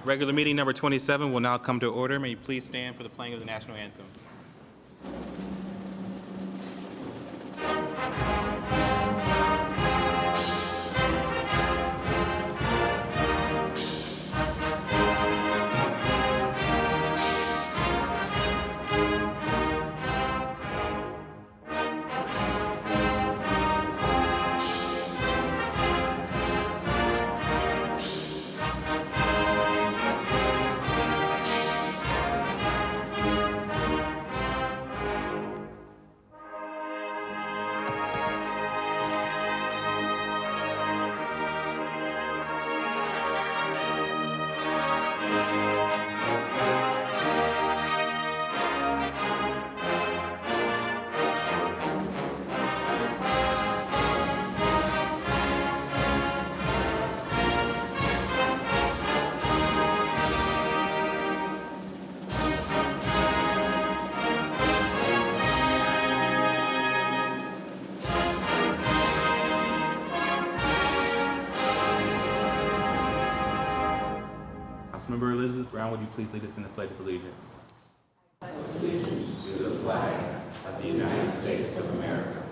Regular meeting number 27 will now come to order. May you please stand for the playing of the national anthem. Councilmember Elizabeth Brown, would you please lead us in the Pledge of Allegiance? Allegiance to the flag of the United States of America,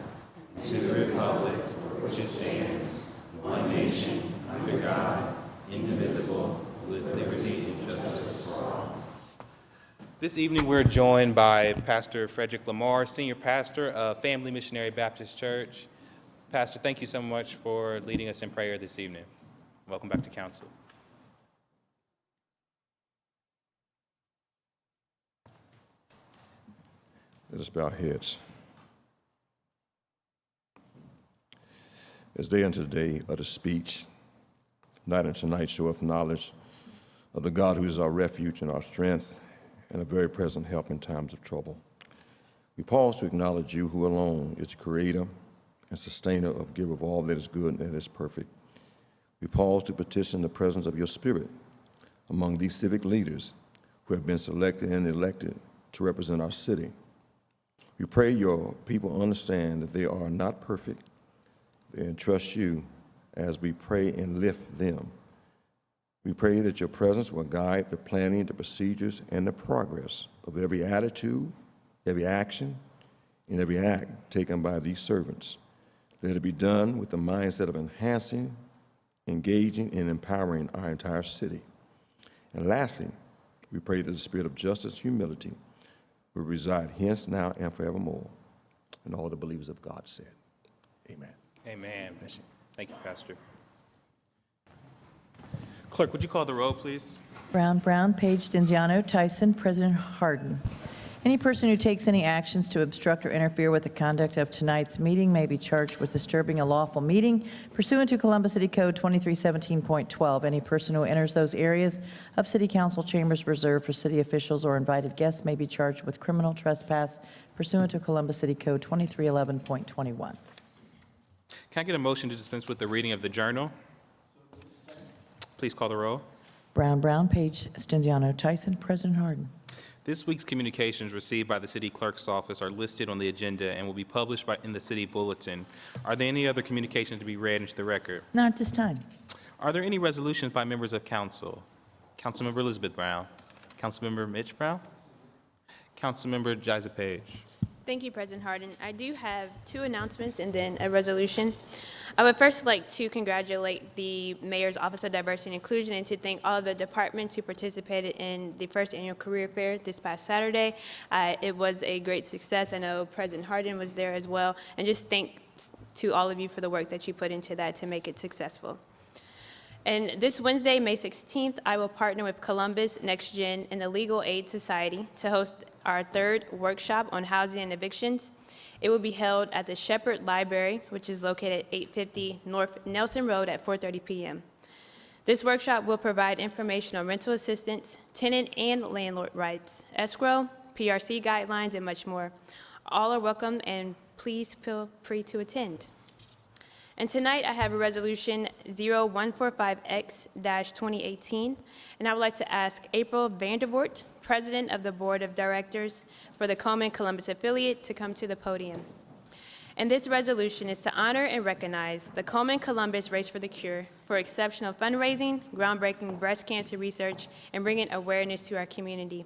and to the republic for which it stands, one nation, under God, indivisible, with liberty and justice for all. This evening we're joined by Pastor Frederick Lamar, Senior Pastor of Family Missionary Baptist Church. Pastor, thank you so much for leading us in prayer this evening. Welcome back to Council. Let us bow our heads. This day unto the day, let us speech, night unto night show of knowledge of the God who is our refuge and our strength and a very present help in times of trouble. We pause to acknowledge you who alone is the creator and sustainer of giver of all that is good and that is perfect. We pause to petition the presence of your spirit among these civic leaders who have been selected and elected to represent our city. We pray your people understand that they are not perfect and trust you as we pray and lift them. We pray that your presence will guide the planning, the procedures, and the progress of every attitude, every action, and every act taken by these servants. Let it be done with the mindset of enhancing, engaging, and empowering our entire city. And lastly, we pray that the spirit of justice and humility will reside hence, now, and forevermore. And all the believers of God said, amen. Amen. Thank you, Pastor. Clerk, would you call the roll, please? Brown, Page, Stenziano, Tyson, President Harden. Any person who takes any actions to obstruct or interfere with the conduct of tonight's meeting may be charged with disturbing a lawful meeting pursuant to Columbus City Code 2317.12. Any person who enters those areas of City Council chambers reserved for city officials or invited guests may be charged with criminal trespass pursuant to Columbus City Code 2311.21. Can I get a motion to dispense with the reading of the journal? Please call the roll. Brown, Page, Stenziano, Tyson, President Harden. This week's communications received by the City Clerk's office are listed on the agenda and will be published in the City Bulletin. Are there any other communications to be read into the record? Not at this time. Are there any resolutions by members of Council? Councilmember Elizabeth Brown. Councilmember Mitch Brown. Councilmember Jaiza Page. Thank you, President Harden. I do have two announcements and then a resolution. I would first like to congratulate the Mayor's Office of Diversity and Inclusion and to thank all of the departments who participated in the first annual career fair this past Saturday. It was a great success. I know President Harden was there as well. And just thanks to all of you for the work that you put into that to make it successful. And this Wednesday, May 16th, I will partner with Columbus Next Gen and the Legal Aid Society to host our third workshop on housing and evictions. It will be held at the Shepherd Library, which is located at 850 North Nelson Road at 4:30 p.m. This workshop will provide information on rental assistance, tenant and landlord rights, escrow, PRC guidelines, and much more. All are welcome, and please feel free to attend. And tonight I have a resolution 0145X-2018, and I would like to ask April Vandervoort, President of the Board of Directors for the Komen Columbus affiliate, to come to the podium. And this resolution is to honor and recognize the Komen Columbus Race for the Cure for exceptional fundraising, groundbreaking breast cancer research, and bringing awareness to our community.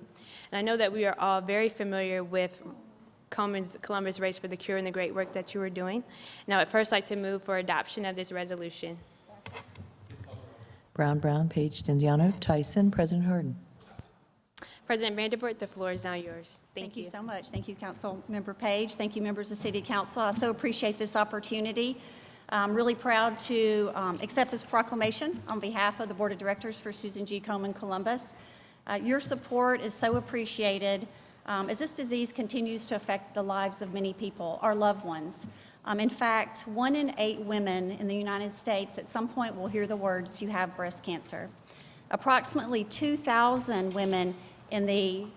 And I know that we are all very familiar with Komen Columbus Race for the Cure and the great work that you are doing. Now, I'd first like to move for adoption of this resolution. Brown, Page, Stenziano, Tyson, President Harden. President Vanderbilt, the floor is now yours. Thank you. Thank you so much. Thank you, Councilmember Page. Thank you, members of City Council. I so appreciate this opportunity. I'm really proud to accept this proclamation on behalf of the Board of Directors for Susan G. Komen Columbus. Your support is so appreciated as this disease continues to affect the lives of many people, our loved ones. In fact, 1 in 8 women in the United States at some point will hear the words, "You have breast cancer." Approximately 2,000 women in the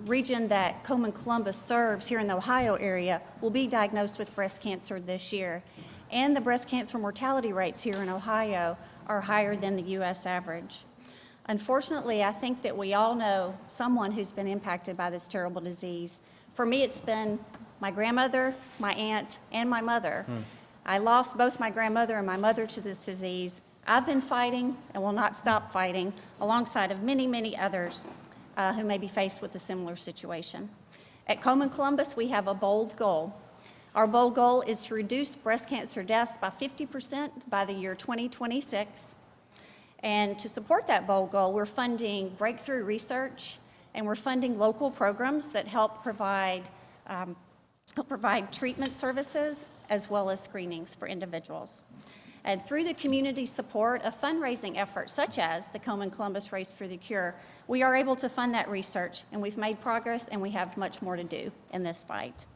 region that Komen Columbus serves here in the Ohio area will be diagnosed with breast cancer this year. And the breast cancer mortality rates here in Ohio are higher than the U.S. average. Unfortunately, I think that we all know someone who's been impacted by this terrible disease. For me, it's been my grandmother, my aunt, and my mother. I lost both my grandmother and my mother to this disease. I've been fighting and will not stop fighting alongside of many, many others who may be faced with a similar situation. At Komen Columbus, we have a bold goal. Our bold goal is to reduce breast cancer deaths by 50% by the year 2026. And to support that bold goal, we're funding breakthrough research, and we're funding local programs that help provide treatment services as well as screenings for individuals. And through the community support of fundraising efforts such as the Komen Columbus Race for the Cure, we are able to fund that research, and we've made progress, and we have much more to do in this fight.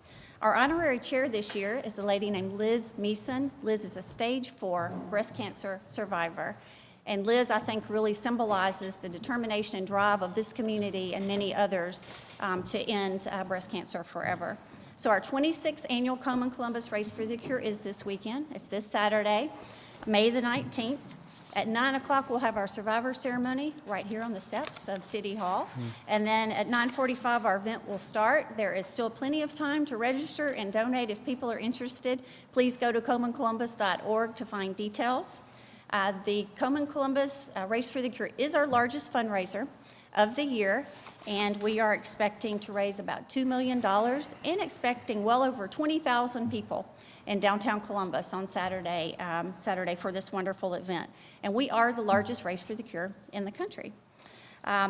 Our honorary chair this year is a lady named Liz Meeson. Liz is a stage 4 breast cancer survivor. And Liz, I think, really symbolizes the determination and drive of this community and many others to end breast cancer forever. So our 26th annual Komen Columbus Race for the Cure is this weekend. It's this Saturday, May the 19th. At 9 o'clock, we'll have our survivor ceremony right here on the steps of City Hall. And then at 9:45, our event will start. There is still plenty of time to register and donate if people are interested. Please go to KomenColumbus.org to find details. The Komen Columbus Race for the Cure is our largest fundraiser of the year, and we are expecting to raise about $2 million and expecting well over 20,000 people in downtown Columbus on Saturday for this wonderful event. And we are the largest Race for the Cure in the country.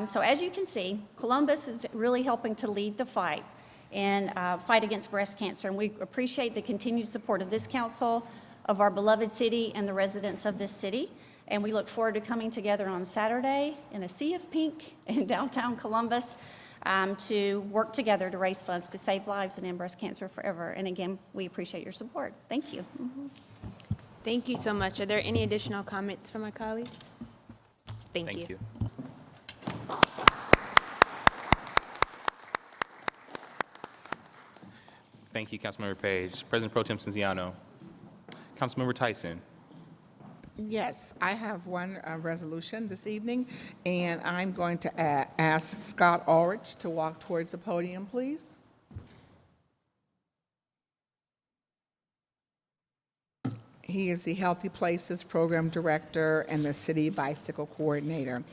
So as you can see, Columbus is really helping to lead the fight in fight against breast cancer, and we appreciate the continued support of this council, of our beloved city, and the residents of this city. And we look forward to coming together on Saturday in a sea of pink in downtown Columbus to work together to raise funds to save lives and end breast cancer forever. And again, we appreciate your support. Thank you. Thank you so much. Are there any additional comments from my colleagues? Thank you. Thank you, Councilmember Page. President Pro Tem Stenziano. Councilmember Tyson. Yes, I have one resolution this evening, and I'm going to ask Scott Ulrich to walk towards the podium, please. He is the Healthy Places Program Director and the City Bicycle Coordinator.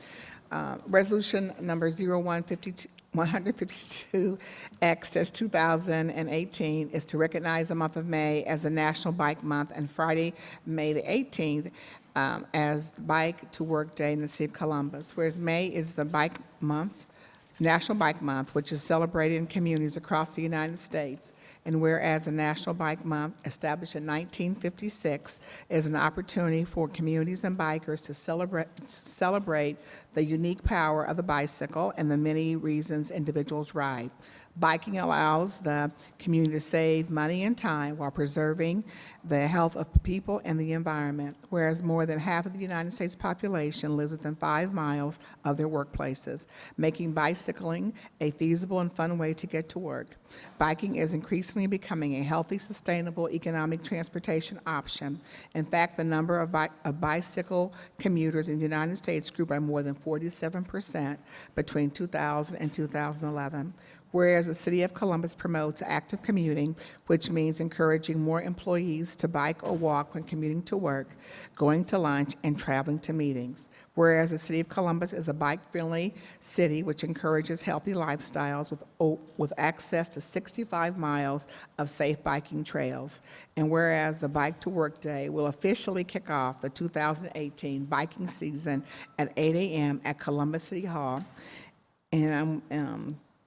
Resolution number 152X/2018 is to recognize the month of May as the National Bike Month and Friday, May the 18th, as Bike to Work Day in the City of Columbus. Whereas May is the Bike Month, National Bike Month, which is celebrated in communities across the United States. And whereas the National Bike Month, established in 1956, is an opportunity for communities and bikers to celebrate the unique power of the bicycle and the many reasons individuals ride. Biking allows the community to save money and time while preserving the health of people and the environment, whereas more than half of the United States population lives within 5 miles of their workplaces, making bicycling a feasible and fun way to get to work. Biking is increasingly becoming a healthy, sustainable economic transportation option. In fact, the number of bicycle commuters in the United States grew by more than 47% between 2000 and 2011. Whereas the City of Columbus promotes active commuting, which means encouraging more employees to bike or walk when commuting to work, going to lunch, and traveling to meetings. Whereas the City of Columbus is a bike-friendly city which encourages healthy lifestyles with access to 65 miles of safe biking trails. And whereas the Bike to Work Day will officially kick off the 2018 biking season at 8 a.m. at Columbus City Hall and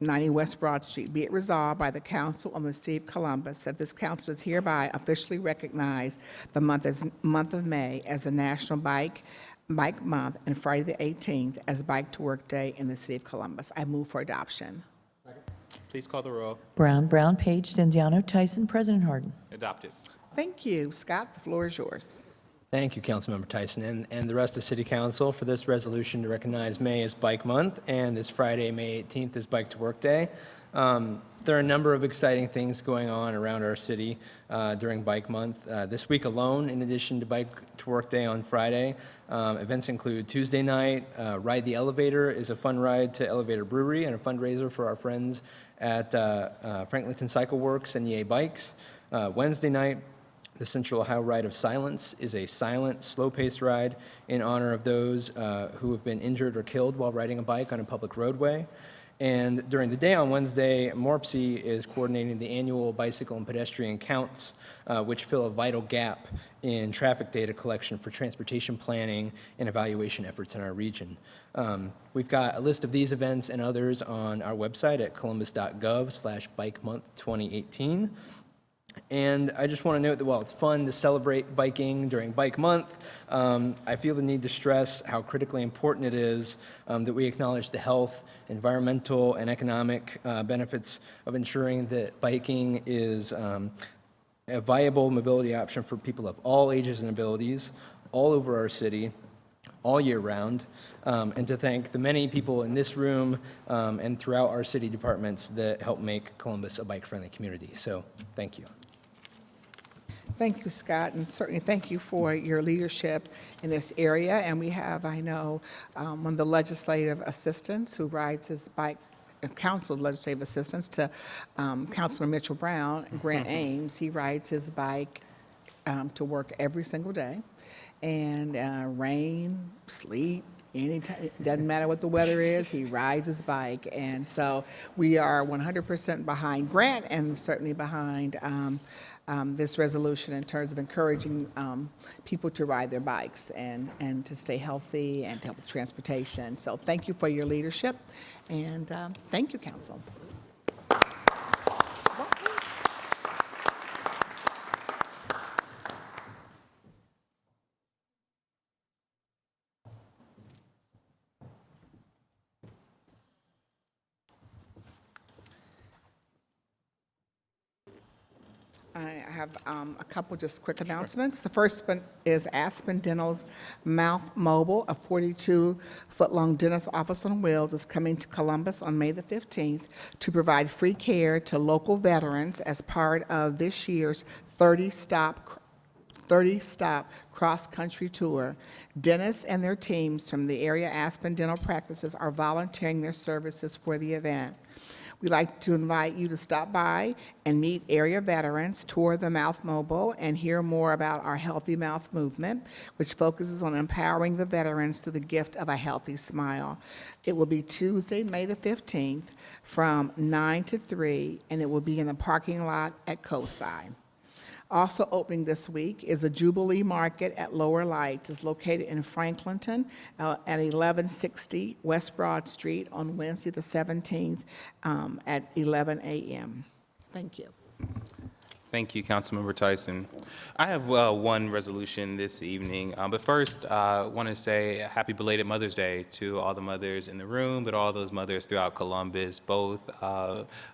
90 West Broad Street. Be it resolved by the Council of the City of Columbus that this council is hereby officially recognize the month of May as a National Bike Month and Friday the 18th as Bike to Work Day in the City of Columbus. I move for adoption. Please call the roll. Brown, Page, Stenziano, Tyson, President Harden. Adopted. Thank you. Scott, the floor is yours. Thank you, Councilmember Tyson, and the rest of City Council for this resolution to recognize May as Bike Month and this Friday, May 18th, as Bike to Work Day. There are a number of exciting things going on around our city during Bike Month. This week alone, in addition to Bike to Work Day on Friday, events include Tuesday night, Ride the Elevator is a fun ride to Elevator Brewery and a fundraiser for our friends at Franklinton Cycle Works and EA Bikes. Wednesday night, the Central Ohio Ride of Silence is a silent, slow-paced ride in honor of those who have been injured or killed while riding a bike on a public roadway. And during the day on Wednesday, MORPC is coordinating the annual bicycle and pedestrian counts, which fill a vital gap in traffic data collection for transportation planning and evaluation efforts in our region. We've got a list of these events and others on our website at columbus.gov/bikemonth2018. And I just want to note that while it's fun to celebrate biking during Bike Month, I feel the need to stress how critically important it is that we acknowledge the health, environmental, and economic benefits of ensuring that biking is a viable mobility option for people of all ages and abilities all over our city, all year round, and to thank the many people in this room and throughout our city departments that help make Columbus a bike-friendly community. So, thank you. Thank you, Scott, and certainly thank you for your leadership in this area. And we have, I know, one of the legislative assistants who rides his bike, council legislative assistants to Councilmember Mitchell Brown, Grant Ames. He rides his bike to work every single day. And rain, sleet, anytime, it doesn't matter what the weather is, he rides his bike. And so we are 100% behind Grant and certainly behind this resolution in terms of encouraging people to ride their bikes and to stay healthy and to help with transportation. So thank you for your leadership, and thank you, Council. I have a couple just quick announcements. The first one is Aspen Dental's Mouth Mobile, a 42-foot-long dentist office on wheels, is coming to Columbus on May the 15th to provide free care to local veterans as part of this year's 30-stop cross-country tour. Dentists and their teams from the area Aspen Dental practices are volunteering their services for the event. We'd like to invite you to stop by and meet area veterans, tour the Mouth Mobile, and hear more about our Healthy Mouth movement, which focuses on empowering the veterans through the gift of a healthy smile. It will be Tuesday, May the 15th from 9 to 3, and it will be in the parking lot at COSI. Also opening this week is a Jubilee Market at Lower Lights. It's located in Franklinton at 1160 West Broad Street on Wednesday the 17th at 11 a.m. Thank you. Thank you, Councilmember Tyson. I have one resolution this evening, but first I want to say happy belated Mother's Day to all the mothers in the room, but all those mothers throughout Columbus, both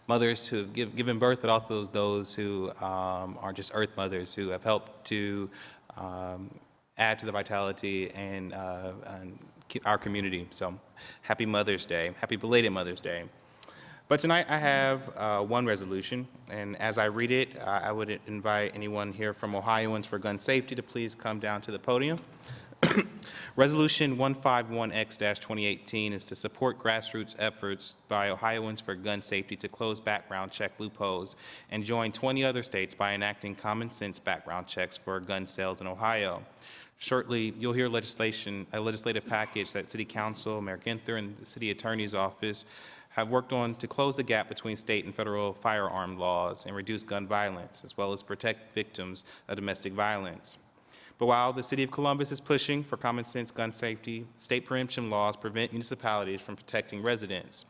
mothers who have given birth, but also those who are just earth mothers who have helped to add to the vitality and our community. So happy Mother's Day, happy belated Mother's Day. But tonight I have one resolution, and as I read it, I would invite anyone here from Ohioans for Gun Safety to please come down to the podium. Resolution 151X-2018 is to support grassroots efforts by Ohioans for gun safety to close background check loopholes and join 20 other states by enacting common sense background checks for gun sales in Ohio. Shortly, you'll hear a legislative package that City Council, Mayor Ginther, and the City Attorney's Office have worked on to close the gap between state and federal firearm laws and reduce gun violence, as well as protect victims of domestic violence. But while the City of Columbus is pushing for common sense gun safety, state preemption laws prevent municipalities from protecting residents.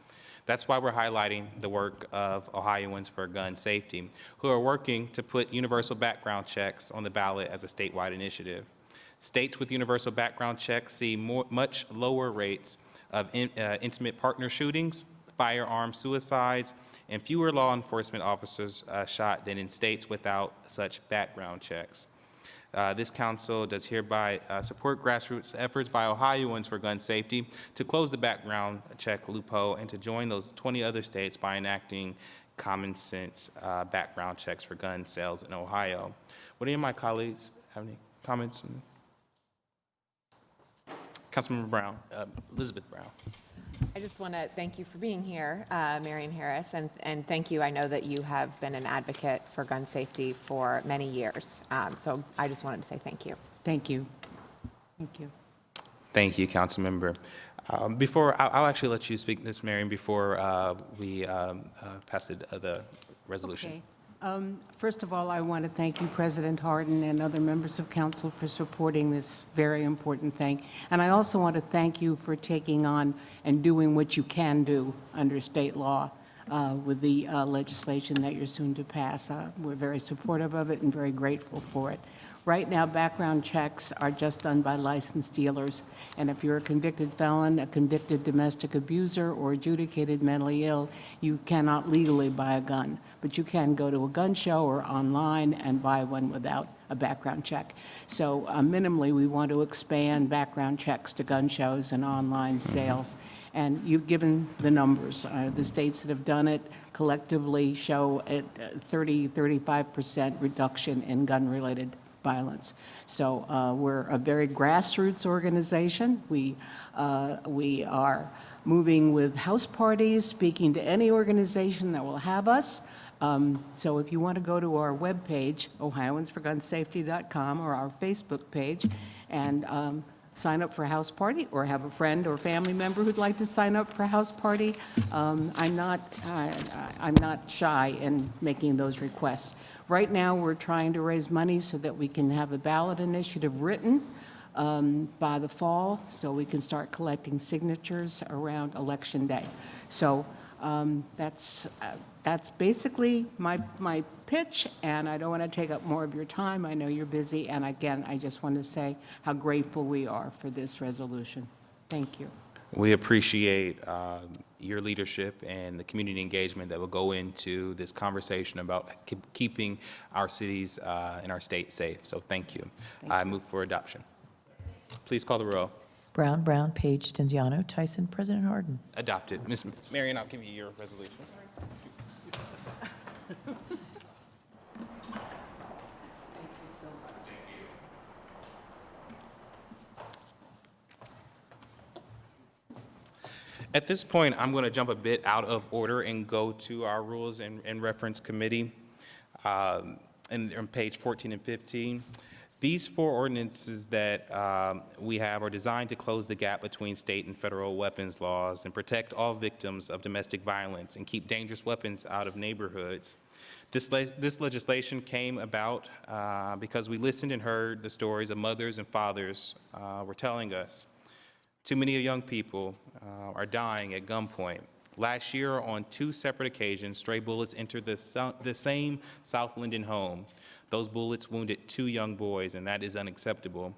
That's why we're highlighting the work of Ohioans for gun safety, who are working to put universal background checks on the ballot as a statewide initiative. States with universal background checks see much lower rates of intimate partner shootings, firearm suicides, and fewer law enforcement officers shot than in states without such background checks. This council does hereby support grassroots efforts by Ohioans for gun safety to close the background check loophole and to join those 20 other states by enacting common sense background checks for gun sales in Ohio. Would any of my colleagues have any comments? Councilmember Brown, Elizabeth Brown. I just want to thank you for being here, Marion Harris, and thank you. I know that you have been an advocate for gun safety for many years, so I just wanted to say thank you. Thank you. Thank you. Thank you, Councilmember. I'll actually let you speak, Ms. Marion, before we pass the resolution. Okay. First of all, I want to thank you, President Hardin, and other members of council for supporting this very important thing. And I also want to thank you for taking on and doing what you can do under state law with the legislation that you're soon to pass. We're very supportive of it and very grateful for it. Right now, background checks are just done by licensed dealers, and if you're a convicted felon, a convicted domestic abuser, or adjudicated mentally ill, you cannot legally buy a gun, but you can go to a gun show or online and buy one without a background check. So minimally, we want to expand background checks to gun shows and online sales. And you've given the numbers. The states that have done it collectively show a 35% reduction in gun-related violence. So we're a very grassroots organization. We are moving with house parties, speaking to any organization that will have us. So if you want to go to our webpage, ohioansforgunsafety.com, or our Facebook page, and sign up for a house party, or have a friend or family member who'd like to sign up for a house party, I'm not shy in making those requests. Right now, we're trying to raise money so that we can have a ballot initiative written by the fall, so we can start collecting signatures around Election Day. So that's basically my pitch, and I don't want to take up more of your time. I know you're busy, and again, I just want to say how grateful we are for this resolution. Thank you. We appreciate your leadership and the community engagement that will go into this conversation about keeping our cities and our state safe. So thank you. I move for adoption. Please call the roll. Brown, Brown, Page, Stenziano, Tyson, President Hardin. Adopted. Ms. Marion, I'll give you your resolution. At this point, I'm going to jump a bit out of order and go to our Rules and Reference Committee on page 14 and 15. These four ordinances that we have are designed to close the gap between state and federal weapons laws and protect all victims of domestic violence and keep dangerous weapons out of neighborhoods. This legislation came about because we listened and heard the stories of mothers and fathers were telling us. Too many young people are dying at gunpoint. Last year, on 2 separate occasions, stray bullets entered the same South Linden home. Those bullets wounded 2 young boys, and that is unacceptable.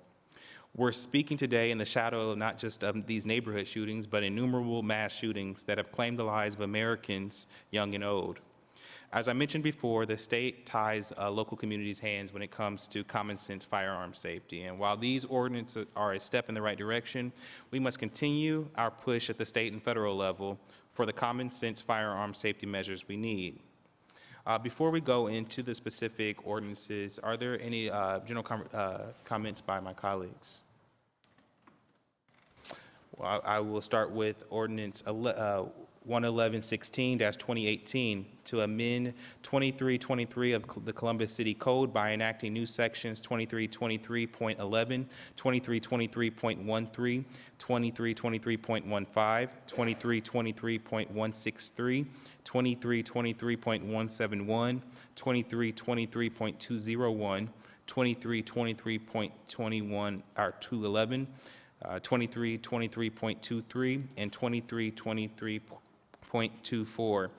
We're speaking today in the shadow not just of these neighborhood shootings, but innumerable mass shootings that have claimed the lives of Americans, young and old. As I mentioned before, the state ties local communities' hands when it comes to common sense firearm safety. And while these ordinances are a step in the right direction, we must continue our push at the state and federal level for the common sense firearm safety measures we need. Before we go into the specific ordinances, are there any general comments by my colleagues? I will start with ordinance 11116-2018 to amend 2323 of the Columbus City Code by enacting new sections 2323.11, 2323.13, 2323.15, 2323.163, 2323.171, 2323.201, 2323.21 or 211, 2323.23, and 2323.24,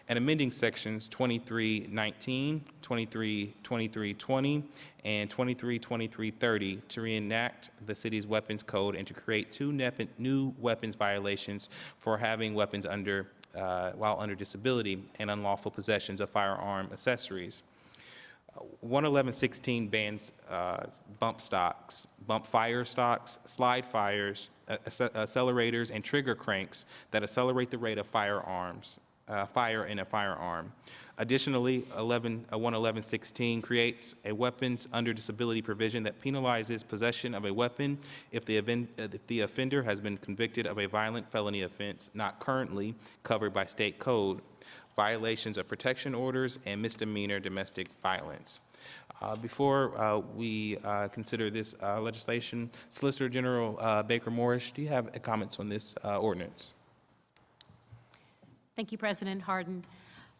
and amending sections 2319, 232320, and 232330 to reenact the city's weapons code and to create two new weapons violations for having weapons while under disability and unlawful possessions of firearm accessories. 11116 bans bump fire stocks, slide fires, accelerators, and trigger cranks that accelerate the rate of fire in a firearm. Additionally, 11116 creates a weapons under disability provision that penalizes possession of a weapon if the offender has been convicted of a violent felony offense not currently covered by state code, violations of protection orders, and misdemeanor domestic violence. Before we consider this legislation, Solicitor General Baker Morris, do you have comments on this ordinance? Thank you, President Hardin.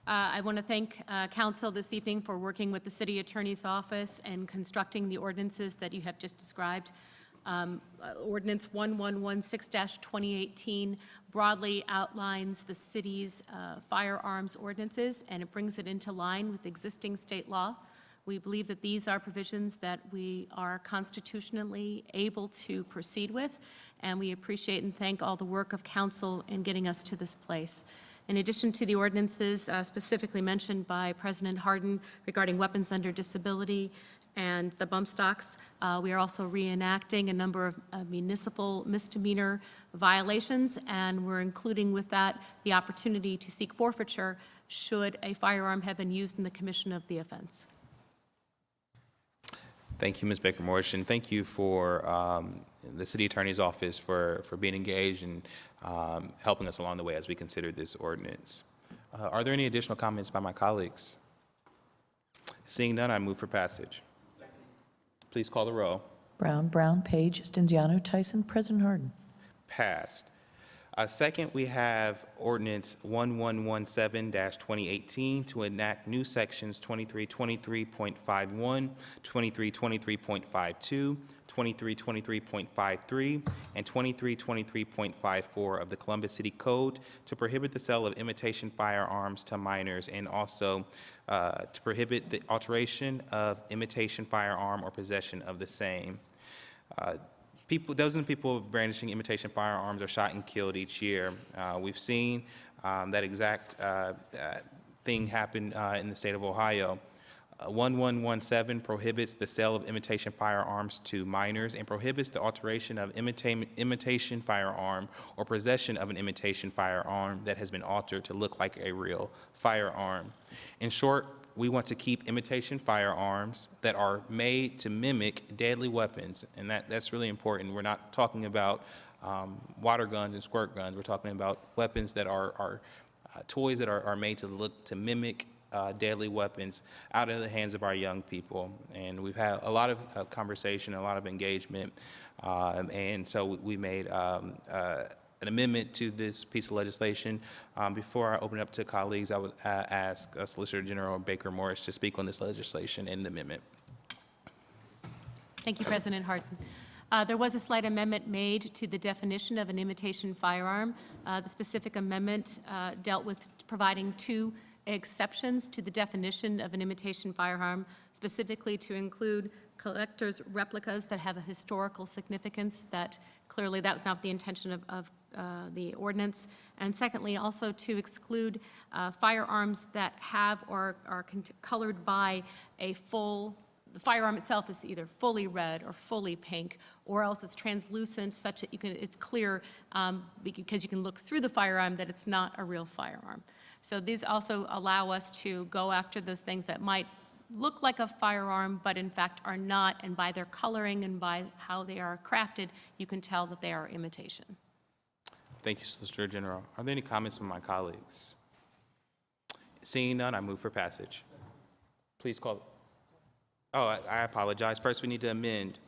I want to thank Council this evening for working with the City Attorney's Office and constructing the ordinances that you have just described. Ordinance 1116-2018 broadly outlines the city's firearms ordinances, and it brings it into line with existing state law. We believe that these are provisions that we are constitutionally able to proceed with, and we appreciate and thank all the work of Council in getting us to this place. In addition to the ordinances specifically mentioned by President Hardin regarding weapons under disability and the bump stocks, we are also reenacting a number of municipal misdemeanor violations, and we're including with that the opportunity to seek forfeiture should a firearm have been used in the commission of the offense. Thank you, Ms. Baker Morris, and thank you for the City Attorney's Office for being engaged and helping us along the way as we consider this ordinance. Are there any additional comments by my colleagues? Seeing none, I move for passage. Please call the roll. Brown, Page, Stenziano, Tyson, President Hardin. Passed. Second, we have ordinance 1117-2018 to enact new sections 2323.51, 2323.52, 2323.53, and 2323.54 of the Columbus City Code to prohibit the sale of imitation firearms to minors, and also to prohibit the alteration of imitation firearm or possession of the same. Dozens of people brandishing imitation firearms are shot and killed each year. We've seen that exact thing happen in the state of Ohio. 1117 prohibits the sale of imitation firearms to minors and prohibits the alteration of imitation firearm or possession of an imitation firearm that has been altered to look like a real firearm. In short, we want to keep imitation firearms that are made to mimic deadly weapons, and that's really important. We're not talking about water guns and squirt guns. We're talking about weapons that are toys that are made to mimic deadly weapons out of the hands of our young people. And we've had a lot of conversation, a lot of engagement, and so we made an amendment to this piece of legislation. Before I open it up to colleagues, I would ask Solicitor General Baker Morris to speak on this legislation and the amendment. Thank you, President Hardin. There was a slight amendment made to the definition of an imitation firearm. The specific amendment dealt with providing two exceptions to the definition of an imitation firearm, specifically to include collector's replicas that have a historical significance. That clearly that was not the intention of the ordinance. And secondly, also to exclude firearms that have or are colored by a full, the firearm itself is either fully red or fully pink, or else it's translucent such that it's clear because you can look through the firearm that it's not a real firearm. So these also allow us to go after those things that might look like a firearm, but in fact are not, and by their coloring and by how they are crafted, you can tell that they are imitation. Thank you, Solicitor General. Are there any comments from my colleagues? Seeing none, I move for passage. Please call. Oh, I apologize. First, we need to amend.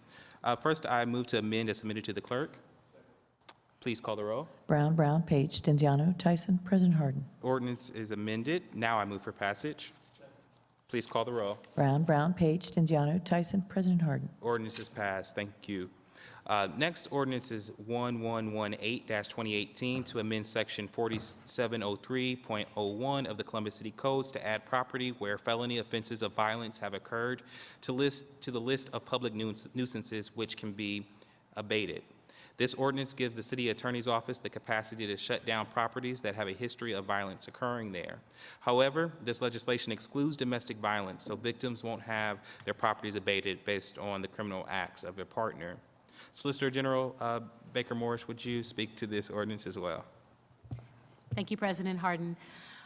First, I move to amend as submitted to the clerk. Please call the roll. Brown, Brown, Page, Stenziano, Tyson, President Harden. Ordinance is amended. Now I move for passage. Please call the roll. Brown, Brown, Page, Stenziano, Tyson, President Harden. Ordinance is passed. Thank you. Next ordinance is 1118-2018 to amend section 4703.01 of the Columbus City Codes to add property where felony offenses of violence have occurred to the list of public nuisances which can be abated. This ordinance gives the city attorney's office the capacity to shut down properties that have a history of violence occurring there. However, this legislation excludes domestic violence, so victims won't have their properties abated based on the criminal acts of their partner. Solicitor General Baker Morris, would you speak to this ordinance as well? Thank you, President Harden.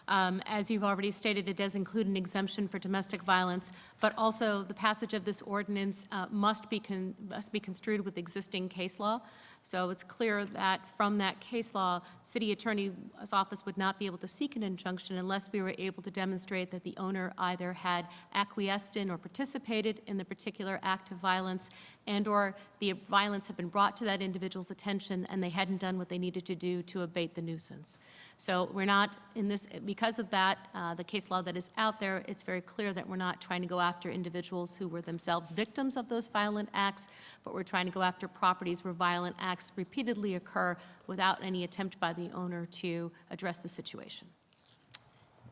As you've already stated, it does include an exemption for domestic violence, but also the passage of this ordinance must be construed with existing case law. So it's clear that from that case law, city attorney's office would not be able to seek an injunction unless we were able to demonstrate that the owner either had acquiesced in or participated in the particular act of violence, and or the violence had been brought to that individual's attention and they hadn't done what they needed to do to abate the nuisance. So we're not in this, because of that, the case law that is out there, it's very clear that we're not trying to go after individuals who were themselves victims of those violent acts, but we're trying to go after properties where violent acts repeatedly occur without any attempt by the owner to address the situation.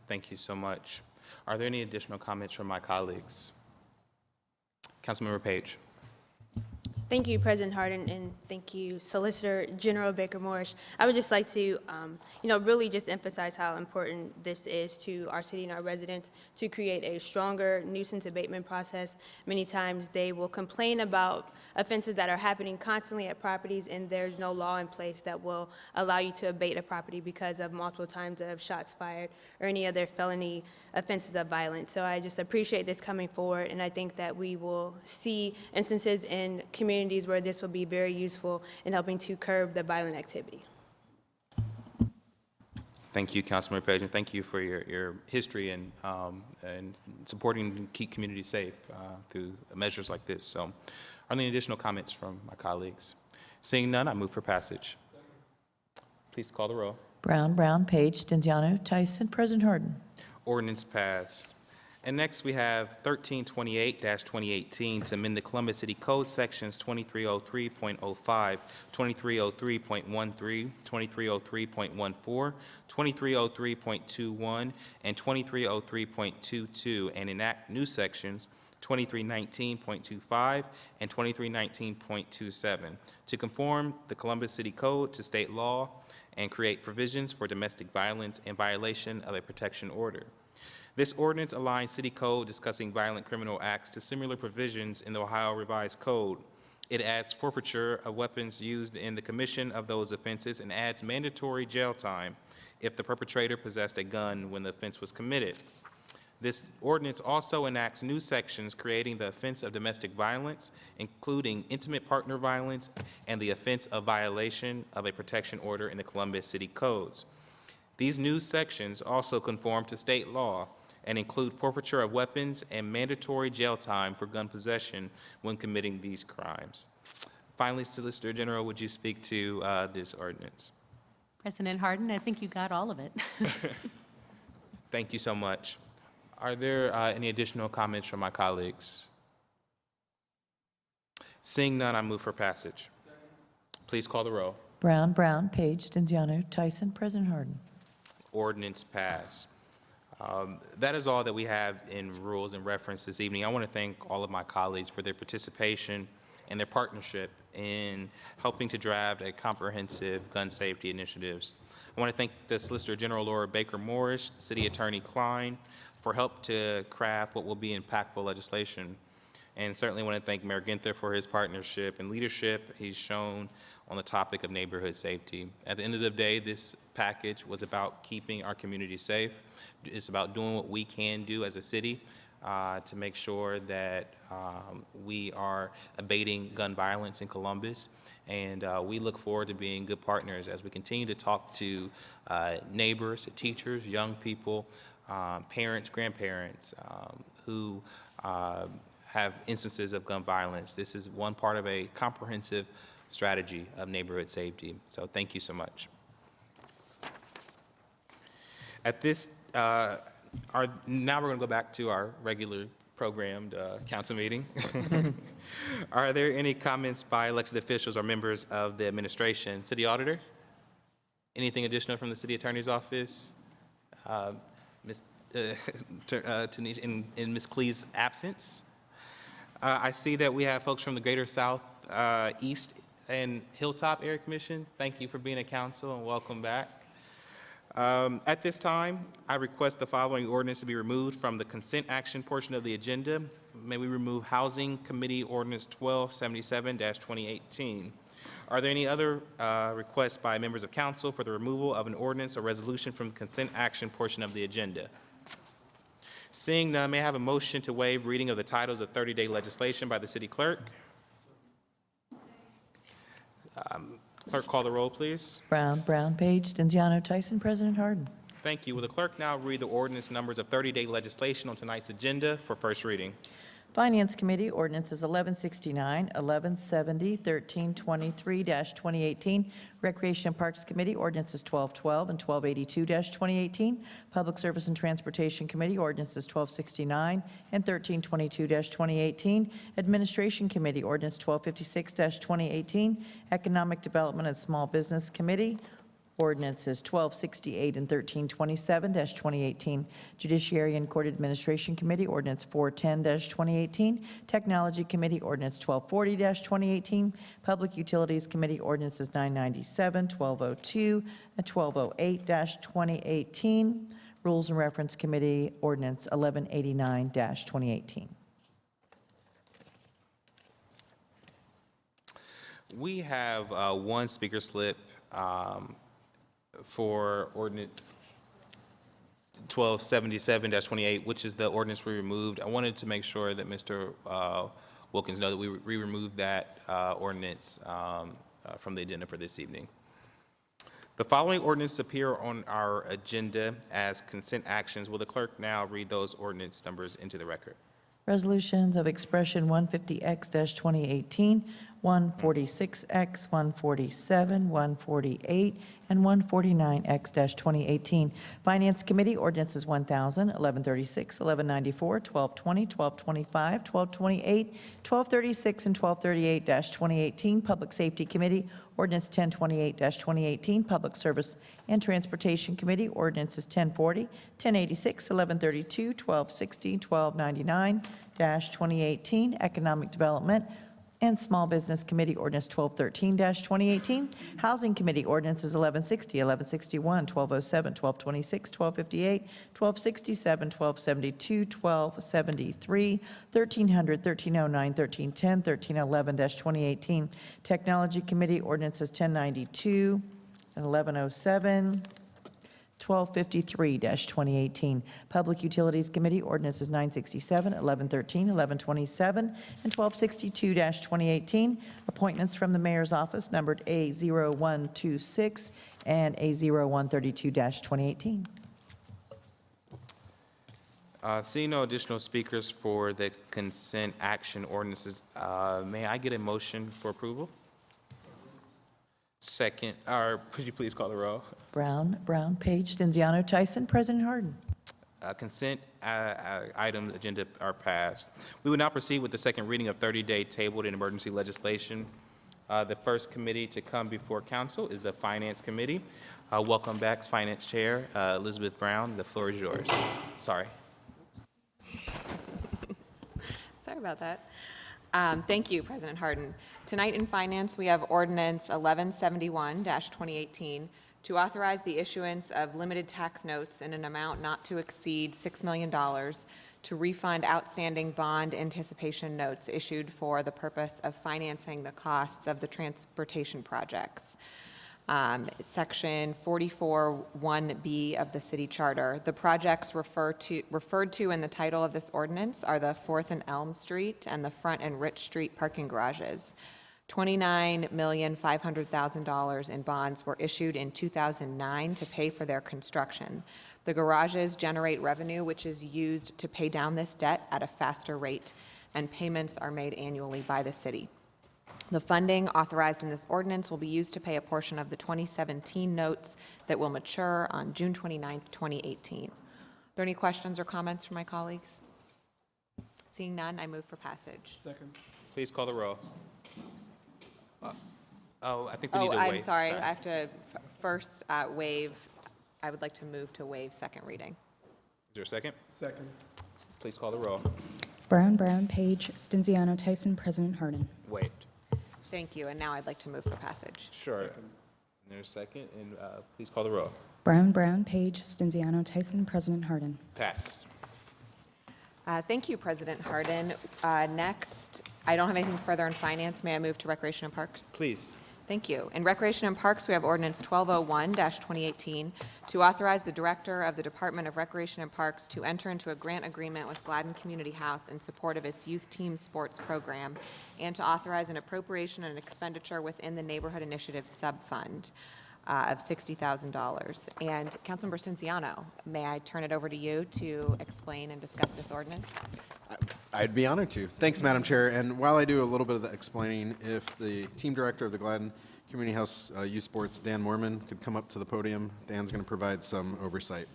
Thank you so much. Are there any additional comments from my colleagues? Councilmember Page. Thank you, President Harden, and thank you, Solicitor General Baker Morris. I would just like to, really just emphasize how important this is to our city and our residents to create a stronger nuisance abatement process. Many times they will complain about offenses that are happening constantly at properties, and there's no law in place that will allow you to abate a property because of multiple times of shots fired or any other felony offenses of violence. So I just appreciate this coming forward, and I think that we will see instances in communities where this will be very useful in helping to curb the violent activity. Thank you, Councilmember Page, and thank you for your history and supporting to keep communities safe through measures like this. So, are there any additional comments from my colleagues? Seeing none, I move for passage. Please call the roll. Brown, Brown, Page, Stenziano, Tyson, President Harden. Ordinance passed. And next we have 1328-2018 to amend the Columbus City Code sections 2303.05, 2303.13, 2303.14, 2303.21, and 2303.22, and enact new sections 2319.25 and 2319.27 to conform the Columbus City Code to state law and create provisions for domestic violence in violation of a protection order. This ordinance aligns city code discussing violent criminal acts to similar provisions in the Ohio Revised Code. It adds forfeiture of weapons used in the commission of those offenses and adds mandatory jail time if the perpetrator possessed a gun when the offense was committed. This ordinance also enacts new sections creating the offense of domestic violence, including intimate partner violence and the offense of violation of a protection order in the Columbus City Codes. These new sections also conform to state law and include forfeiture of weapons and mandatory jail time for gun possession when committing these crimes. Finally, Solicitor General, would you speak to this ordinance? President Harden, I think you got all of it. Thank you so much. Are there any additional comments from my colleagues? Seeing none, I move for passage. Please call the roll. Brown, Brown, Page, Stenziano, Tyson, President Harden. Ordinance passed. That is all that we have in rules and reference this evening. I want to thank all of my colleagues for their participation and their partnership in helping to draft a comprehensive gun safety initiatives. I want to thank the Solicitor General Laura Baker Morris, City Attorney Klein, for help to craft what will be impactful legislation. And certainly want to thank Mayor Ginther for his partnership and leadership he's shown on the topic of neighborhood safety. At the end of the day, this package was about keeping our community safe. It's about doing what we can do as a city to make sure that we are abating gun violence in Columbus. And we look forward to being good partners as we continue to talk to neighbors, to teachers, young people, parents, grandparents who have instances of gun violence. This is one part of a comprehensive strategy of neighborhood safety. So thank you so much. At this, now we're going to go back to our regular programmed council meeting. Are there any comments by elected officials or members of the administration? City Auditor? Anything additional from the City Attorney's Office? Ms. Tanisha, in Ms. Clee's absence? I see that we have folks from the Greater South East and Hilltop Area Commission. Thank you for being at council and welcome back. At this time, I request the following ordinance to be removed from the consent action portion of the agenda. May we remove Housing Committee Ordinance 1277-2018. Are there any other requests by members of council for the removal of an ordinance or resolution from the consent action portion of the agenda? Seeing none, may I have a motion to waive reading of the titles of 30-day legislation by the city clerk? Clerk, call the roll, please. Brown, Page, Stenziano, Tyson, President Harden. Thank you. Will the clerk now read the ordinance numbers of 30-day legislation on tonight's agenda for first reading? Finance Committee ordinances 1169, 1170, 1323-2018. Recreation and Parks Committee ordinances 1212 and 1282-2018. Public Service and Transportation Committee ordinances 1269 and 1322-2018. Administration Committee ordinance 1256-2018. Economic Development and Small Business Committee ordinances 1268 and 1327-2018. Judiciary and Court Administration Committee ordinance 410-2018. Technology Committee ordinance 1240-2018. Public Utilities Committee ordinances 997, 1202, and 1208-2018. Rules and Reference Committee ordinance 1189-2018. We have one speaker slip for ordinance 1277-28, which is the ordinance we removed. I wanted to make sure that Mr. Wilkins know that we removed that ordinance from the agenda for this evening. The following ordinances appear on our agenda as consent actions. Will the clerk now read those ordinance numbers into the record? Resolutions of Expression 150X-2018, 146X, 147, 148, and 149X-2018. Finance Committee ordinances 1000, 1136, 1194, 1220, 1225, 1228, 1236, and 1238-2018. Public Safety Committee ordinance 1028-2018. Public Service and Transportation Committee ordinances 1040, 1086, 1132, 1260, 1299-2018. Economic Development and Small Business Committee ordinance 1213-2018. Housing Committee ordinances 1160, 1161, 1207, 1226, 1258, 1267, 1272, 1273, 1300, 1309, 1310, 1311-2018. Technology Committee ordinances 1092 and 1107. 1253-2018. Public Utilities Committee ordinances 967, 1113, 1127, and 1262-2018. Appointments from the Mayor's Office numbered A0126 and A0132-2018. Seeing no additional speakers for the consent action ordinances, may I get a motion for approval? Second, or could you please call the roll? Brown, Page, Stenziano, Tyson, President Harden. Consent items agenda are passed. We will now proceed with the second reading of 30-day tabled and emergency legislation. The first committee to come before council is the Finance Committee. Welcome back, Finance Chair Elizabeth Brown. The floor is yours. Sorry. Sorry about that. Thank you, President Harden. Tonight in Finance, we have Ordinance 1171-2018 to authorize the issuance of limited tax notes in an amount not to exceed $6 million to refund outstanding bond anticipation notes issued for the purpose of financing the costs of the transportation projects. Section 44(1)B of the city charter. The projects referred to in the title of this ordinance are the 4th and Elm Street and the Front and Rich Street parking garages. $29,500,000 in bonds were issued in 2009 to pay for their construction. The garages generate revenue which is used to pay down this debt at a faster rate, and payments are made annually by the city. The funding authorized in this ordinance will be used to pay a portion of the 2017 notes that will mature on June 29, 2018. Are there any questions or comments from my colleagues? Seeing none, I move for passage. Please call the roll. I think we need Oh, to I'm wait. sorry. I have to first waive. I would like to move to waive second reading. Is there a second? Second. Please call the roll. Brown, Page, Stenziano, Tyson, President Harden. Waived. Thank you. And now I'd like to move for passage. Sure. And there's a second, and please call the roll. Brown, Page, Stenziano, Tyson, President Harden. Passed. Thank you, President Harden. Next, I don't have anything further in finance. May I move to Recreation and Parks? Please. Thank you. In Recreation and Parks, we have Ordinance 1201-2018 to authorize the Director of the Department of Recreation and Parks to enter into a grant agreement with Gladden Community House in support of its youth team sports program, and to authorize an appropriation and expenditure within the Neighborhood Initiative Subfund of $60,000. And Councilmember Stenziano, may I turn it over to you to explain and discuss this ordinance? I'd be honored to. Thanks, Madam Chair. And while I do a little bit of the explaining, if the team director of the Gladden Community House Youth Sports, Dan Mormon, could come up to the podium. Dan's going to provide some oversight.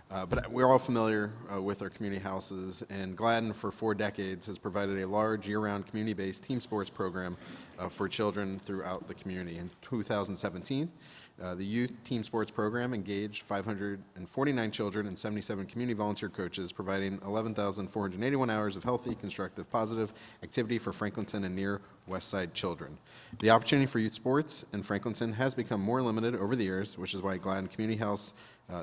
But we're all familiar with our community houses, and Gladden for 4 decades has provided a large year-round community-based team sports program for children throughout the community. In 2017, the youth team sports program engaged 549 children and 77 community volunteer coaches, providing 11,481 hours of healthy, constructive, positive activity for Franklinton and near West Side children. The opportunity for youth sports in Franklinton has become more limited over the years, which is why Gladden Community House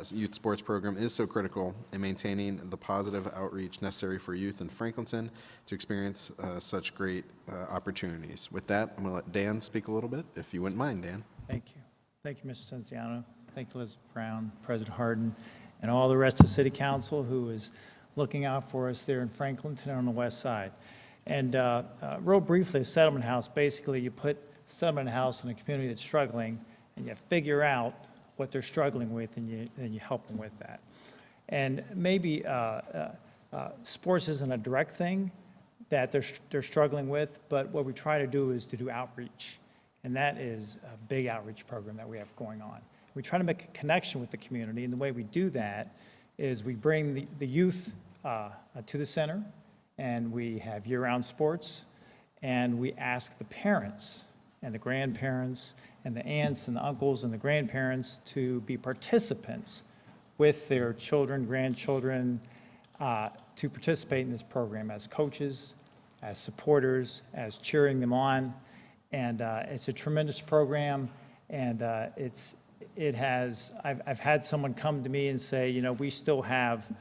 youth sports program is so critical in maintaining the positive outreach necessary for youth in Franklinton to experience such great opportunities. With that, I'm going to let Dan speak a little bit, if you wouldn't mind, Dan. Thank you. Thank you, Mr. Stenziano. Thank you, Elizabeth Brown, President Harden, and all the rest of the City Council who is looking out for us there in Franklinton and on the west side. And real briefly, a settlement house, basically you put a settlement house in a community that's struggling and you figure out what they're struggling with and you help them with that. And maybe sports isn't a direct thing that they're struggling with, but what we try to do is to do outreach. And that is a big outreach program that we have going on. We try to make a connection with the community, and the way we do that is we bring the youth to the center, and we have year-round sports, and we ask the parents and the grandparents and the aunts and the uncles and the grandparents to be participants with their children, grandchildren, to participate in this program as coaches, as supporters, as cheering them on. And it's a tremendous program, and I've had someone come to me and say, you know, we still have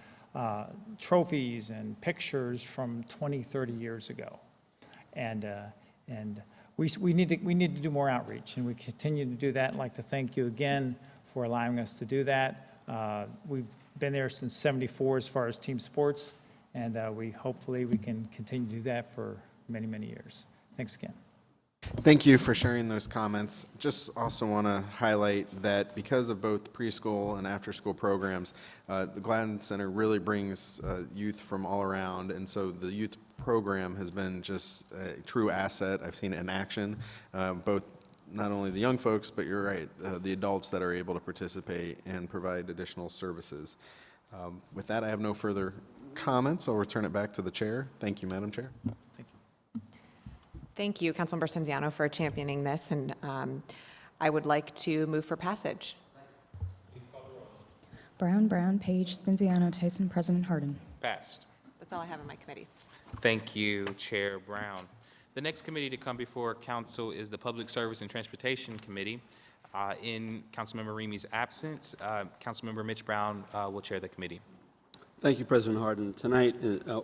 trophies and pictures from 20, 30 years ago. And we need to do more outreach, and we continue to do that. I'd like to thank you again for allowing us to do that. We've been there since '74 as far as team sports, and hopefully we can continue to do that for many, many years. Thanks again. Thank you for sharing those comments. Just also want to highlight that because of both preschool and after-school programs, the Gladden Center really brings youth from all around, and so the youth program has been just a true asset. I've seen it in action, both not only the young folks, but you're right, the adults that are able to participate and provide additional services. With that, I have no further comments. I'll return it back to the chair. Thank you, Madam Chair. Thank you, Councilmember Stenziano, for championing this, and I would like to move for passage. Brown, Page, Stenziano, Tyson, President Harden. Passed. That's all I have in my committees. Thank you, Chair Brown. The next committee to come before council is the Public Service and Transportation Committee. In Councilmember Remy's absence, Councilmember Mitch Brown will chair the committee. Thank you, President Harden. Tonight,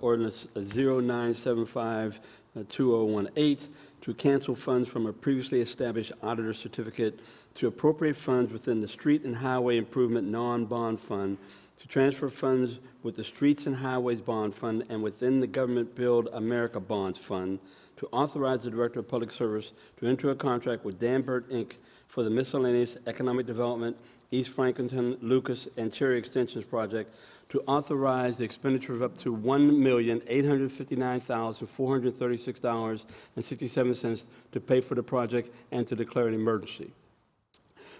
ordinance 0975-2018 to cancel funds from a previously established auditor certificate to appropriate funds within the Street and Highway Improvement Non-Bond Fund, to transfer funds with the Streets and Highways Bond Fund and within the Government Build America Bonds Fund, to authorize the Director of Public Service to enter a contract with Dan Burt, Inc. for the miscellaneous economic development, East Franklinton, Lucas, and Cherry Extensions project, to authorize the expenditure of up to $1,859,436.67 to pay for the project and to declare an emergency.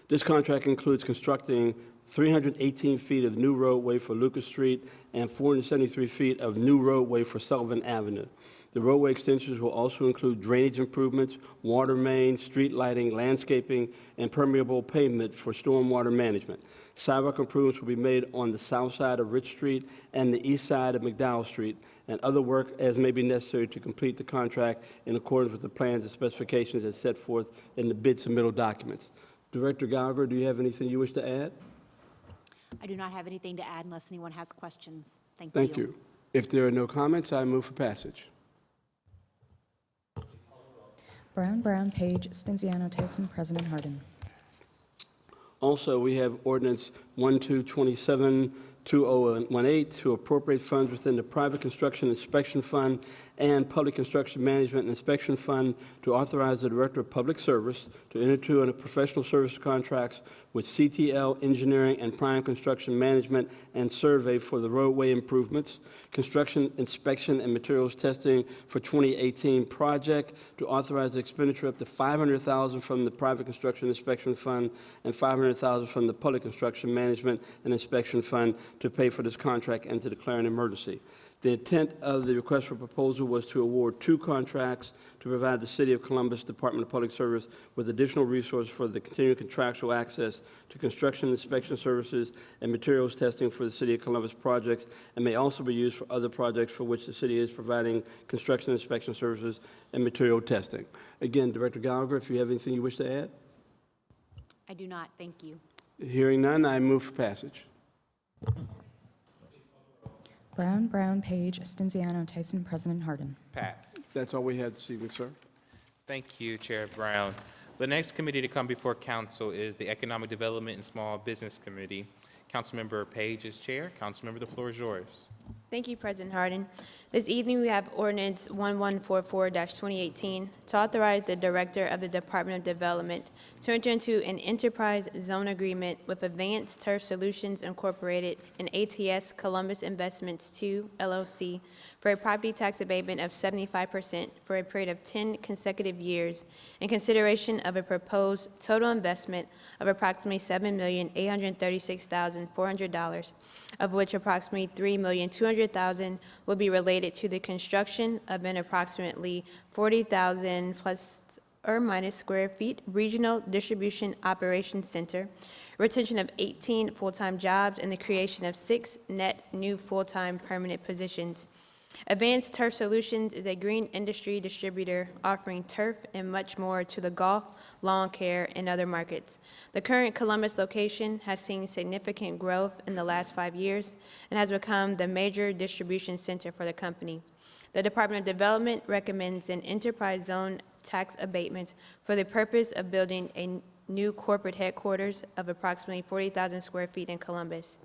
This contract includes constructing 318 feet of new roadway for Lucas Street and 473 feet of new roadway for Sullivan Avenue. The roadway extensions will also include drainage improvements, water main, street lighting, landscaping, and permeable pavement for stormwater management. Sidewalk improvements will be made on the south side of Rich Street and the east side of McDowell Street, and other work as may be necessary to complete the contract in accordance with the plans and specifications as set forth in the bid submittal documents. Director Gallagher, do you have anything you wish to add? I do not have anything to add unless anyone has questions. Thank you. Thank you. If there are no comments, I move for passage. Brown, Page, Stenziano, Tyson, President Harden. Also, we have ordinance 1227-2018 to appropriate funds within the Private Construction Inspection Fund and Public Construction Management and Inspection Fund to authorize the Director of Public Service to enter into a professional service contracts with CTL Engineering and Prime Construction Management and Survey for the roadway improvements, construction inspection and materials testing for 2018 project, to authorize the expenditure up to $500,000 from the Private Construction Inspection Fund and $500,000 from the Public Construction Management and Inspection Fund to pay for this contract and to declare an emergency. The intent of the request for proposal was to award 2 contracts to provide the City of Columbus Department of Public Service with additional resources for the continued contractual access to construction inspection services and materials testing for the City of Columbus projects, and may also be used for other projects for which the city is providing construction inspection services and material testing. Again, Director Gallagher, if you have anything you wish to add? I do not. Thank you. Hearing none, I move for passage. Brown, Page, Stenziano, Tyson, President Harden. Pass. That's all we had this evening, sir. Thank you, Chair Brown. The next committee to come before council is the Economic Development and Small Business Committee. Councilmember Page is chair. Councilmember, the floor is yours. Thank you, President Harden. This evening, we have ordinance 1144-2018 to authorize the Director of the Department of Development to enter into an enterprise zone agreement with Advanced Turf Solutions Incorporated and ATS Columbus Investments II, LLC, for a property tax abatement of 75% for a period of 10 consecutive years in consideration of a proposed total investment of approximately $7,836,400, of which approximately $3,200,000 will be related to the construction of an approximately 40,000 plus or minus square feet regional distribution operations center, retention of 18 full-time jobs, and the creation of 6 net new full-time permanent positions. Advanced Turf Solutions is a green industry distributor offering turf and much more to the golf, lawn care, and other markets. The current Columbus location has seen significant growth in the last 5 years and has become the major distribution center for the company. The Department of Development recommends an enterprise zone tax abatement for the purpose of building a new corporate headquarters of approximately 40,000 square feet in Columbus.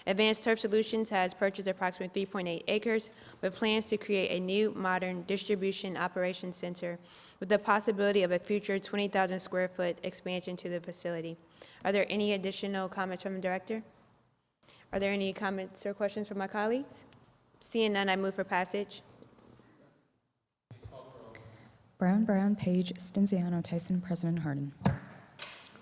Advanced Turf Solutions has purchased approximately 3.8 acres with plans to create a new modern distribution operations center with the possibility of a future 20,000 square foot expansion to the facility. Are there any additional comments from the director? Are there any comments or questions from my colleagues? Seeing none, I move for passage. Brown, Page, Stenziano, Tyson, President Harden.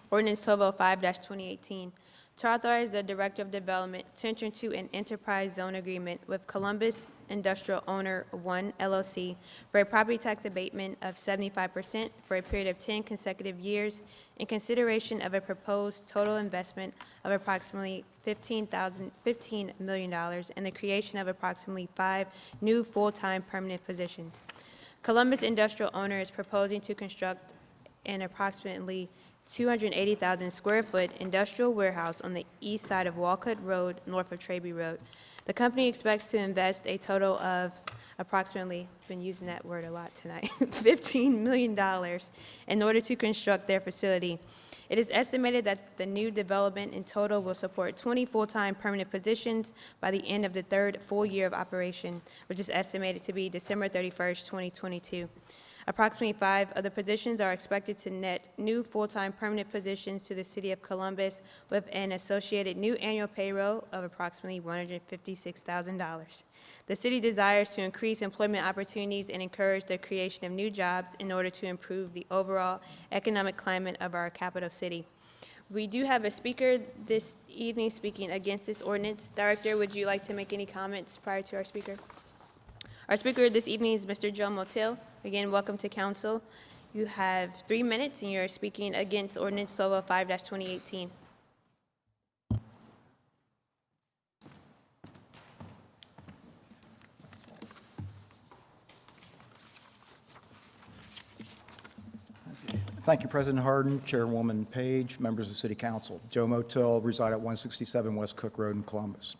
Ordinance 1205-2018, to authorize the Director of Development to enter into an enterprise zone agreement with Columbus Industrial Owner 1 LLC for a property tax abatement of 75% for a period of 10 consecutive years in consideration of a proposed total investment of approximately $15 million and the creation of approximately 5 new full-time permanent positions. Columbus Industrial Owner is proposing to construct an approximately 280,000 square foot industrial warehouse on the east side of Walcott Road, north of Traby Road. The company expects to invest a total of approximately, been using that word a lot tonight, $15 million in order to construct their facility. It is estimated that the new development in total will support 20 full-time permanent positions by the end of the third full year of operation, which is estimated to be December 31st, 2022. Approximately 5 of the positions are expected to net new full-time permanent positions to the City of Columbus with an associated new annual payroll of approximately $156,000. The city desires to increase employment opportunities and encourage the creation of new jobs in order to improve the overall economic climate of our capital city. We do have a speaker this evening speaking against this ordinance. Director, would you like to make any comments prior to our speaker? Our speaker this evening is Mr. Joe Motil. Again, welcome to council. You have 3 minutes, and you're speaking against ordinance 1205-2018. Thank you, President Harden, Chairwoman Page, members of the City Council. Joe Motil, reside at 167 West Cook Road in Columbus.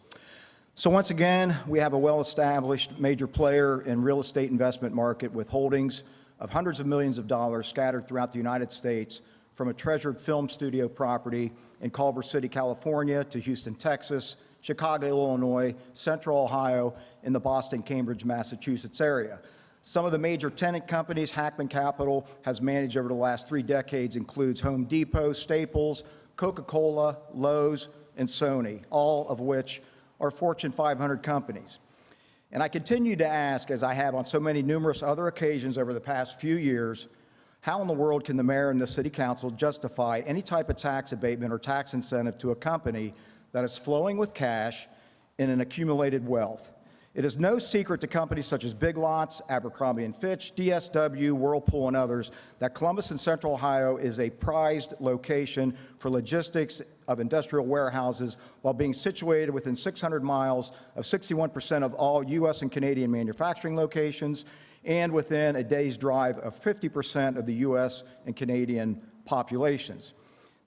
So once again, we have a well-established major player in real estate investment market with holdings of hundreds of millions of dollars scattered throughout the United States, from a treasured film studio property in Culver City, California, to Houston, Texas, Chicago, Illinois, Central Ohio, in the Boston, Cambridge, Massachusetts area. Some of the major tenant companies Hackman Capital has managed over the last 3 decades includes Home Depot, Staples, Coca-Cola, Lowe's, and Sony, all of which are Fortune 500 companies. And I continue to ask, as I have on so many numerous other occasions over the past few years, how in the world can the mayor and the city council justify any type of tax abatement or tax incentive to a company that is flowing with cash in an accumulated wealth? It is no secret to companies such as Big Lots, Abercrombie & Fitch, DSW, Whirlpool, and others that Columbus and Central Ohio is a prized location for logistics of industrial warehouses while being situated within 600 miles of 61% of all U.S. and Canadian manufacturing locations and within a day's drive of 50% of the U.S. and Canadian populations.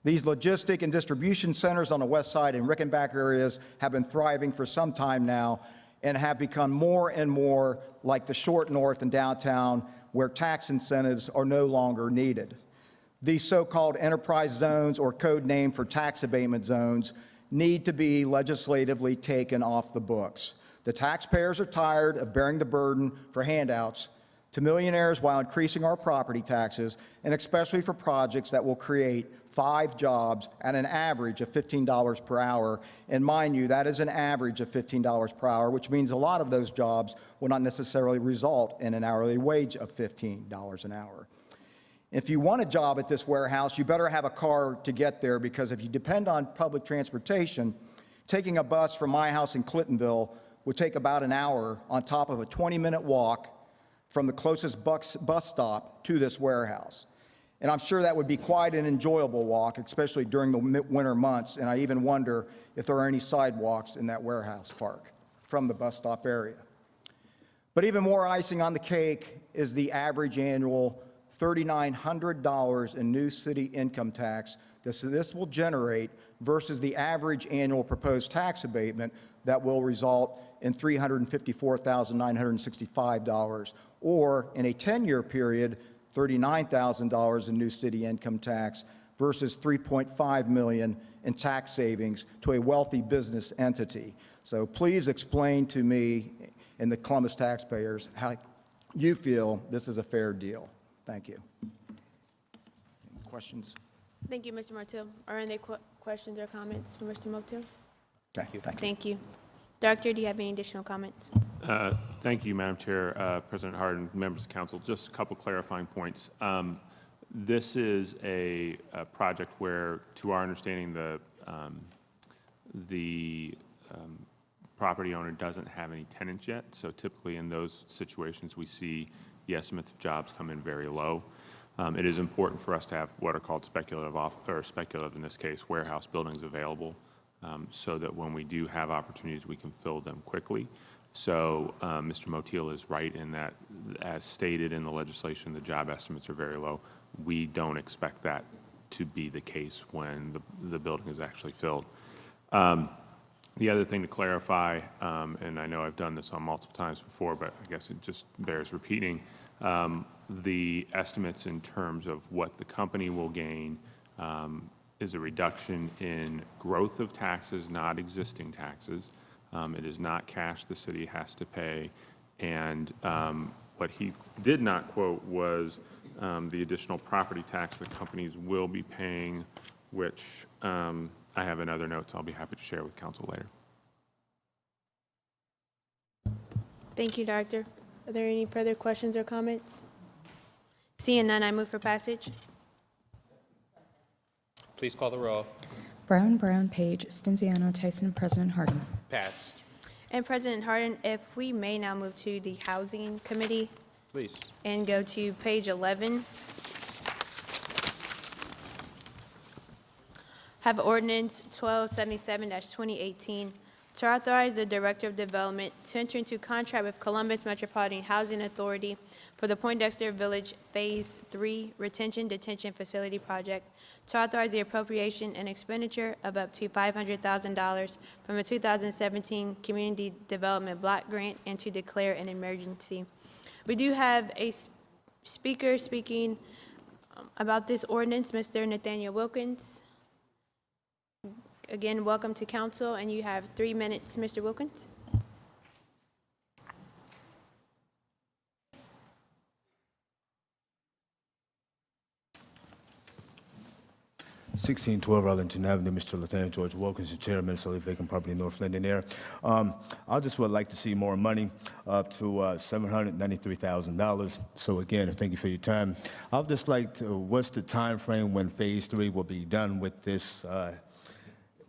These logistic and distribution centers on the west side and Rickenbacker areas have been thriving for some time now and have become more and more like the short north and downtown, where tax incentives are no longer needed. These so-called enterprise zones, or code name for tax abatement zones, need to be legislatively taken off the books. The taxpayers are tired of bearing the burden for handouts to millionaires while increasing our property taxes, and especially for projects that will create 5 jobs at an average of $15 per hour. And mind you, that is an average of $15 per hour, which means a lot of those jobs will not necessarily result in an hourly wage of $15 an hour. If you want a job at this warehouse, you better have a car to get there, because if you depend on public transportation, taking a bus from my house in Clintonville would take about an hour on top of a 20-minute walk from the closest bus stop to this warehouse. And I'm sure that would be quite an enjoyable walk, especially during the winter months, and I even wonder if there are any sidewalks in that warehouse park from the bus stop area. But even more icing on the cake is the average annual $3,900 in new city income tax this will generate versus the average annual proposed tax abatement that will result in $354,965, or in a 10-year period, $39,000 in new city income tax versus $3.5 million in tax savings to a wealthy business entity. So please explain to me and the Columbus taxpayers how you feel this is a fair deal. Thank you. Any questions? Thank you, Mr. Motil. Are there any questions or comments for Mr. Motil? Thank you. Thank you. Director, do you have any additional comments? Thank you, Madam Chair, President Harden, members of council. Just a couple clarifying points. This is a project where, to our understanding, the property owner doesn't have any tenants yet. So typically in those situations, we see the estimates of jobs come in very low. It is important for us to have what are called speculative in this case, warehouse buildings available, so that when we do have opportunities, we can fill them quickly. So Mr. Motil is right in that, as stated in the legislation, the job estimates are very low. We don't expect that to be the case when the building is actually filled. The other thing to clarify, and I know I've done this on multiple times before, but I guess it just bears repeating, the estimates in terms of what the company will gain is a reduction in growth of taxes, not existing taxes. It is not cash the city has to pay. And what he did not quote was the additional property tax the companies will be paying, which I have in other notes I'll be happy to share with council later. Thank you, Director. Are there any further questions or comments? Seeing none, I move for passage. Please call the roll. Brown, Page, Stenziano, Tyson, President Harden. Passed. And President Harden, if we may now move to the Housing Committee Please. and go to page 11. Have ordinance 1277-2018 to authorize the Director of Development to enter into contract with Columbus Metropolitan Housing Authority for the Poindexter Village Phase 3 Retention Detention Facility Project, to authorize the appropriation and expenditure of up to $500,000 from a 2017 Community Development Block Grant, and to declare an emergency. We do have a speaker speaking about this ordinance, Mr. Nathaniel Wilkins. Again, welcome to council, and you have 3 minutes, Mr. Wilkins. 1612 Arlington Avenue, Mr. Lieutenant George Wilkins, Chairman, Solely Vacant Property, North Linden Air. I just would like to see more money, up to $793,000. So again, thank you for your time. I'd just like to, what's the time frame when Phase 3 will be done with this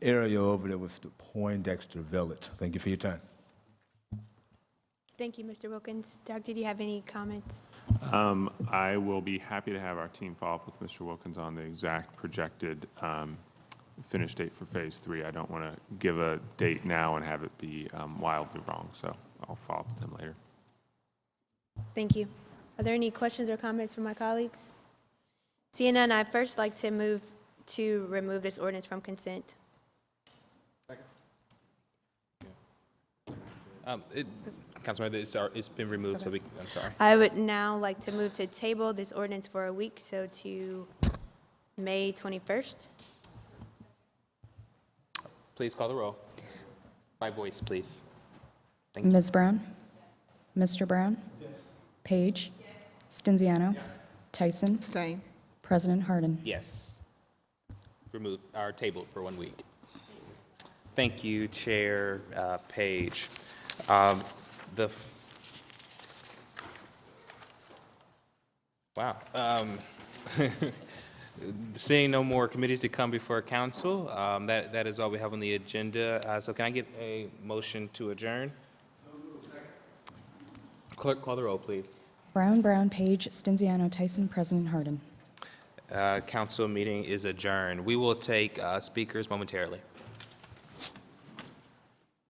area over there with the Poindexter Village? Thank you for your time. Thank you, Mr. Wilkins. Doctor, do you have any comments? I will be happy to have our team follow up with Mr. Wilkins on the exact projected finish date for Phase 3. I don't want to give a date now and have it be wildly wrong, so I'll follow up with him later. Thank you. Are there any questions or comments from my colleagues? Seeing none, I'd first like to move to remove this ordinance from consent. Councilmember, it's been removed, so I'm sorry. I would now like to move to table this ordinance for a week, so to May 21st. Please call the roll. By voice, please. Thank you. Ms. Brown? Mr. Brown? Page? Stenziano? Tyson? Abstain. President Harden. Yes. Remove, or tabled for 1 week. Thank you, Chair Page. Wow. Seeing no more committees to come before council, that is all we have on the agenda. So can I get a motion to adjourn? Clerk, call the roll, please. Brown, Page, Stenziano, Tyson, President Harden. Council meeting is adjourned. We will take speakers momentarily.